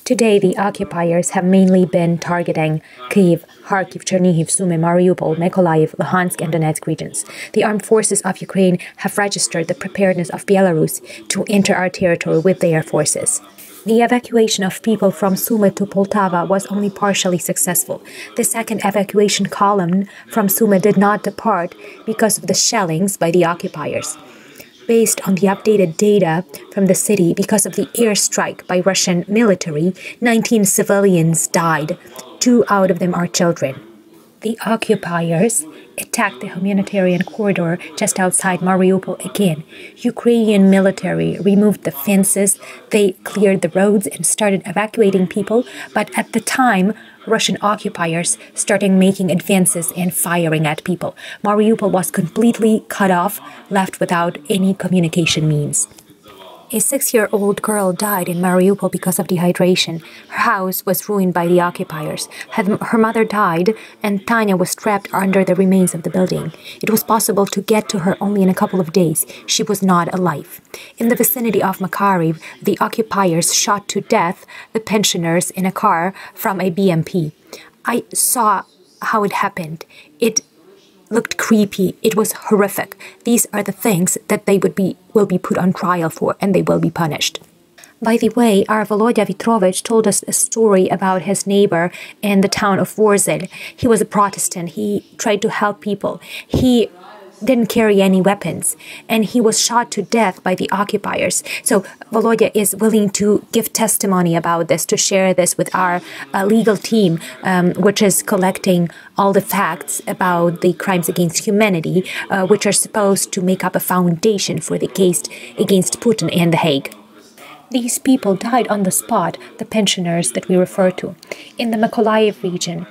Today, the occupiers have mainly been targeting Kyiv, Kharkiv, Chernihiv, Sumy, Mariupol, Mykolaiv, Luhansk and Donetsk regions. The armed forces of Ukraine have registered the preparedness of Belarus to enter our territory with their forces. The evacuation of people from Sumy to Poltava was only partially successful. The second evacuation column from Sumy did not depart because of the shellings by the occupiers. Based on the updated data from the city, because of the airstrike by Russian military, 19 civilians died. 2 out of them are children. The occupiers attacked the humanitarian corridor just outside Mariupol again. Ukrainian military removed the fences, they cleared the roads and started evacuating people, but at the time, Russian occupiers started making advances and firing at people. Mariupol was completely cut off, left without any communication means. A 6-year-old girl died in Mariupol because of dehydration. Her house was ruined by the occupiers. Her mother died, and Tanya was trapped under the remains of the building. It was possible to get to her only in a couple of days. She was not alive. In the vicinity of Makariv, the occupiers shot to death the pensioners in a car from a BMP. I saw how it happened. It looked creepy. It was horrific. These are the things that they will be put on trial for, and they will be punished. By the way, our Volodya Vitrovich told us a story about his neighbor in the town of Vorzel. He was a Protestant. He tried to help people. He didn't carry any weapons, and he was shot to death by the occupiers. So Volodya is willing to give testimony about this, to share this with our legal team, which is collecting all the facts about the crimes against humanity, which are supposed to make up a foundation for the case against Putin and The Hague. These people died on the spot, the pensioners that we refer to. In the Mykola region,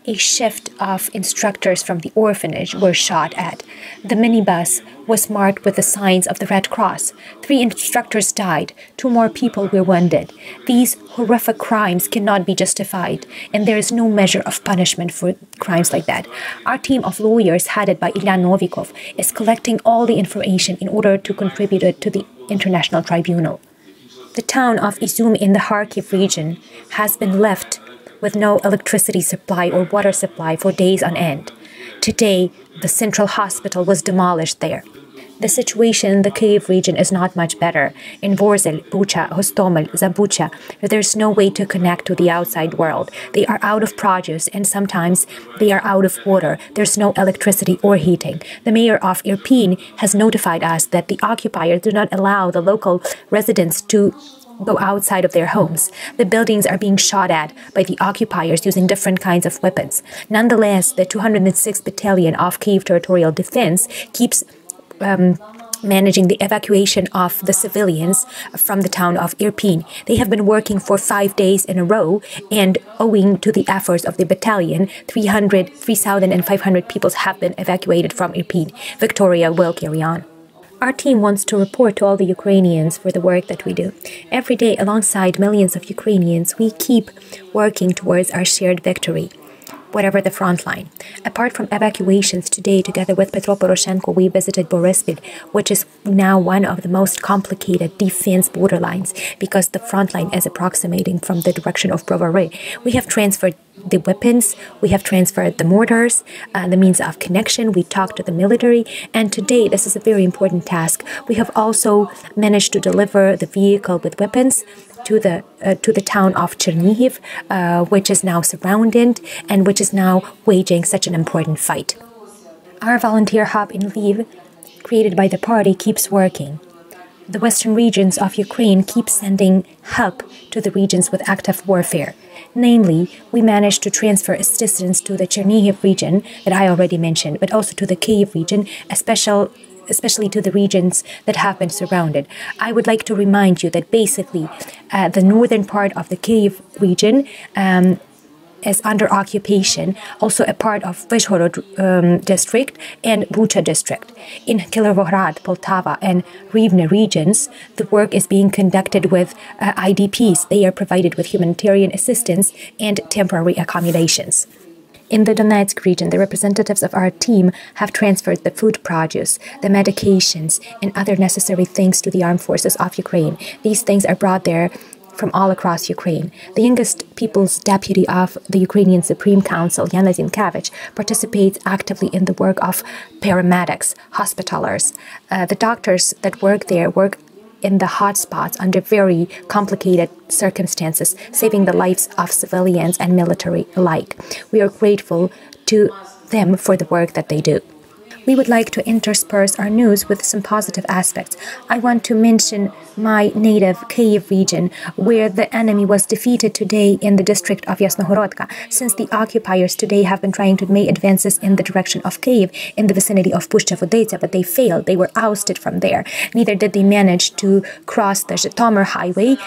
a shift of instructors from the orphanage were shot at. The minibus was marked with the signs of the Red Cross. 3 instructors died. 2 more people were wounded. These horrific crimes cannot be justified, and there is no measure of punishment for crimes like that. Our team of lawyers, headed by Ilya Novikov, is collecting all the information in order to contribute it to the International Tribunal. The town of Izum in the Kharkiv region has been left with no electricity supply or water supply for days on end. Today, the central hospital was demolished there. The situation in the Kyiv region is not much better. In Vorzel, Bucha, Hostomel, Zabucha, there's no way to connect to the outside world. They are out of produce, and sometimes they are out of water. There's no electricity or heating. The mayor of Irpin has notified us that the occupiers do not allow the local residents to go outside of their homes. The buildings are being shot at by the occupiers using different kinds of weapons. Nonetheless, the 206th Battalion of Kyiv Territorial Defense keeps managing the evacuation of the civilians from the town of Irpin. They have been working for 5 days in a row, and owing to the efforts of the battalion, 3,500 people have been evacuated from Irpin. Viktoria will carry on. Our team wants to report to all the Ukrainians for the work that we do. Every day, alongside millions of Ukrainians, we keep working towards our shared victory, whatever the front line. Apart from evacuations, today, together with Petro Poroshenko, we visited Boryspil, which is now one of the most complicated defense borderlines because the front line is approximating from the direction of Brovary. We have transferred the weapons, we have transferred the mortars, the means of connection, we talked to the military, and today, this is a very important task. We have also managed to deliver the vehicle with weapons to the town of Chernihiv, which is now surrounded and which is now waging such an important fight. Our volunteer hub in Lviv, created by the party, keeps working. The western regions of Ukraine keep sending help to the regions with active warfare. Namely, we managed to transfer assistance to the Chernihiv region that I already mentioned, but also to the Kyiv region, especially to the regions that have been surrounded. I would like to remind you that basically the northern part of the Kyiv region is under occupation, also a part of Vyshhorod district and Bucha district. In Kirovohrad, Poltava and Rivne regions, the work is being conducted with IDPs. They are provided with humanitarian assistance and temporary accommodations. In the Donetsk region, the representatives of our team have transferred the food produce, the medications, and other necessary things to the armed forces of Ukraine. These things are brought there from all across Ukraine. The youngest People's Deputy of the Ukrainian Supreme Council, Kniazhytskyi, participates actively in the work of paramedics, hospitalers. The doctors that work there work in the hotspots under very complicated circumstances, saving the lives of civilians and military alike. We are grateful to them for the work that they do. We would like to intersperse our news with some positive aspects. I want to mention my native Kyiv region, where the enemy was defeated today in the district of Yasnohorodka, since the occupiers today have been trying to make advances in the direction of Kyiv in the vicinity of Pushcha-Vodetsia, but they failed. They were ousted from there. Neither did they manage to cross the Zhytomyr highway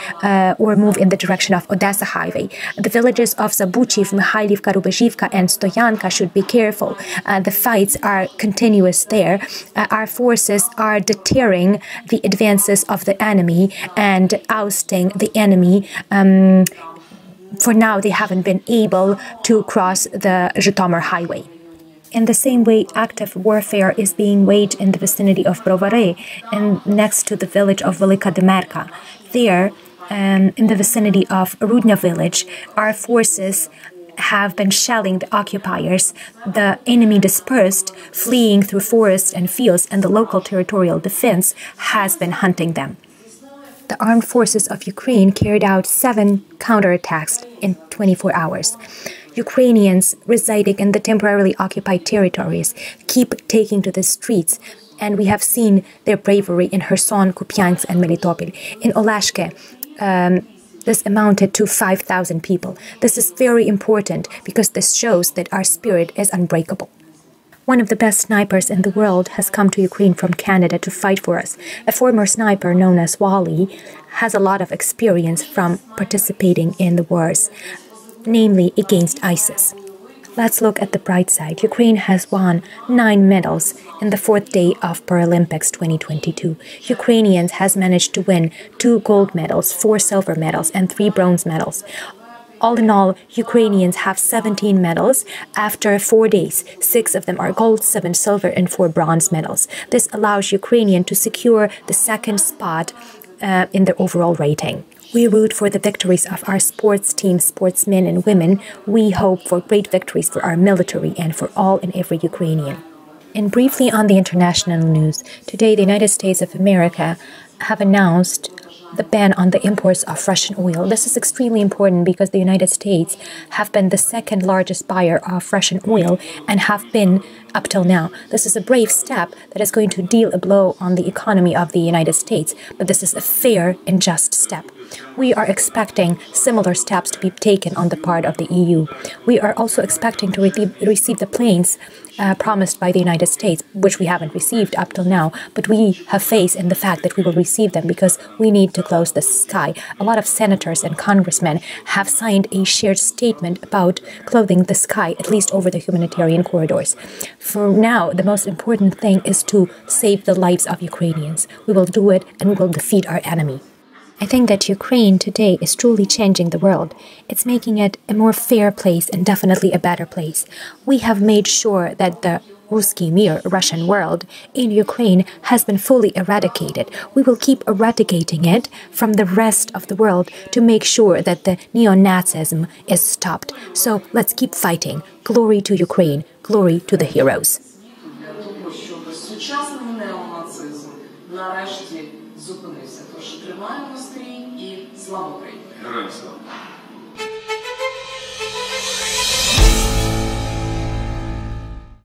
or move in the direction of Odessa highway. The villages of Zabuchiv, Mikhailivka, Rubezhivka, and Stoyanka should be careful. The fights are continuous there. Our forces are deterring the advances of the enemy and ousting the enemy. For now, they haven't been able to cross the Zhytomyr highway. In the same way, active warfare is being waged in the vicinity of Brovary and next to the village of Velika Demerka. There, in the vicinity of Rudnya village, our forces have been shelling the occupiers. The enemy dispersed, fleeing through forests and fields, and the local territorial defense has been hunting them. The armed forces of Ukraine carried out 7 counterattacks in 24 hours. Ukrainians residing in the temporarily occupied territories keep taking to the streets, and we have seen their bravery in Kherson, Kupiansk, and Melitopol. In Olashke, this amounted to 5,000 people. This is very important because this shows that our spirit is unbreakable. One of the best snipers in the world has come to Ukraine from Canada to fight for us. A former sniper known as Wally has a lot of experience from participating in the wars, namely against ISIS. Let's look at the bright side. Ukraine has won 9 medals in the 4th day of Paralympics 2022. Ukrainians has managed to win 2 gold medals, 4 silver medals, and 3 bronze medals. All in all, Ukrainians have 17 medals after 4 days. 6 of them are gold, 7 silver, and 4 bronze medals. This allows Ukrainian to secure the 2nd spot in the overall rating. We root for the victories of our sports team, sportsmen and women. We hope for great victories for our military and for all and every Ukrainian. And briefly on the international news, today the United States of America have announced the ban on the imports of Russian oil. This is extremely important because the United States have been the 2nd largest buyer of Russian oil and have been up till now. This is a brave step that is going to deal a blow on the economy of the United States, but this is a fair and just step. We are expecting similar steps to be taken on the part of the EU. We are also expecting to receive the planes promised by the United States, which we haven't received up till now, but we have faith in the fact that we will receive them because we need to close the sky. A lot of senators and congressmen have signed a shared statement about closing the sky, at least over the humanitarian corridors. For now, the most important thing is to save the lives of Ukrainians. We will do it and we will defeat our enemy. I think that Ukraine today is truly changing the world. It's making it a more fair place and definitely a better place. We have made sure that the Ruski Mir, Russian world, in Ukraine has been fully eradicated. We will keep eradicating it from the rest of the world to make sure that the neo-Nazism is stopped. So let's keep fighting. Glory to Ukraine. Glory to the heroes. Зупинився. Тож тримаємо стрій і слава Україні! Героям слава!